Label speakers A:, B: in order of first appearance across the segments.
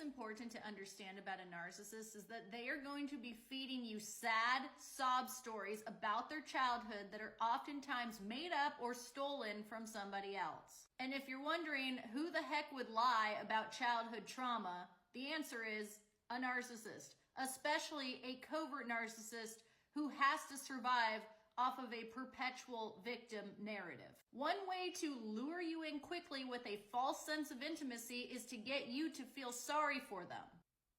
A: that's important to understand about a narcissist is that they are going to be feeding you sad sob stories about their childhood that are oftentimes made up or stolen from somebody else. And if you're wondering who the heck would lie about childhood trauma, the answer is a narcissist, especially a covert narcissist who has to survive off of a perpetual victim narrative. One way to lure you in quickly with a false sense of intimacy is to get you to feel sorry for them.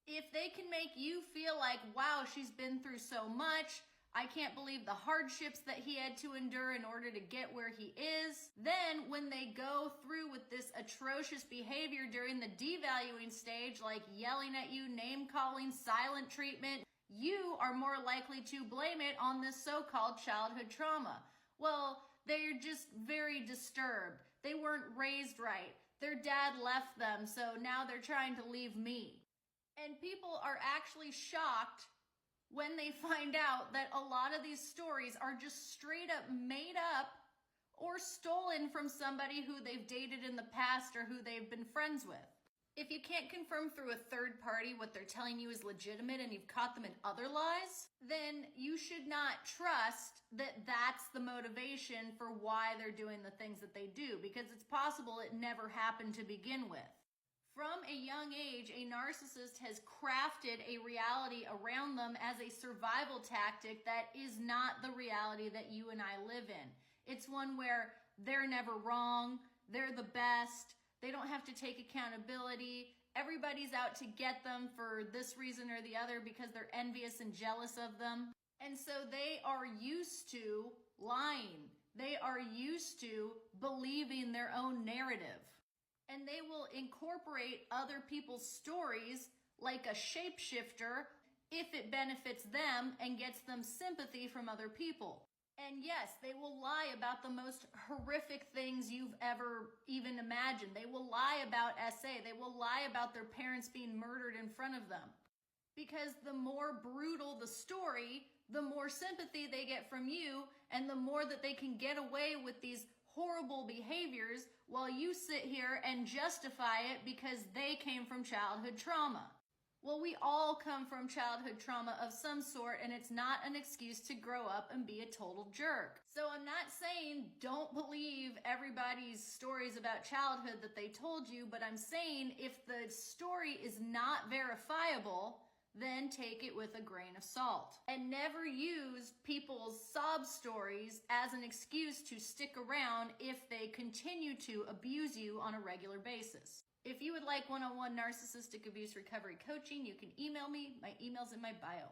A: If they can make you feel like, wow, she's been through so much, I can't believe the hardships that he had to endure in order to get where he is, then when they go through with this atrocious behavior during the devaluing stage, like yelling at you, name-calling, silent treatment, you are more likely to blame it on this so-called childhood trauma. Well, they're just very disturbed. They weren't raised right. Their dad left them, so now they're trying to leave me. And people are actually shocked when they find out that a lot of these stories are just straight up made up or stolen from somebody who they've dated in the past or who they've been friends with. If you can't confirm through a third party what they're telling you is legitimate and you've caught them in other lies, then you should not trust that that's the motivation for why they're doing the things that they do, because it's possible it never happened to begin with. From a young age, a narcissist has crafted a reality around them as a survival tactic that is not the reality that you and I live in. It's one where they're never wrong, they're the best, they don't have to take accountability. Everybody's out to get them for this reason or the other because they're envious and jealous of them. And so they are used to lying. They are used to believing their own narrative. And they will incorporate other people's stories like a shapeshifter if it benefits them and gets them sympathy from other people. And yes, they will lie about the most horrific things you've ever even imagined. They will lie about SA. They will lie about their parents being murdered in front of them. Because the more brutal the story, the more sympathy they get from you, and the more that they can get away with these horrible behaviors while you sit here and justify it because they came from childhood trauma. Well, we all come from childhood trauma of some sort, and it's not an excuse to grow up and be a total jerk. So I'm not saying don't believe everybody's stories about childhood that they told you, but I'm saying if the story is not verifiable, then take it with a grain of salt. And never use people's sob stories as an excuse to stick around if they continue to abuse you on a regular basis. If you would like one-on-one narcissistic abuse recovery coaching, you can email me. My email's in my bio.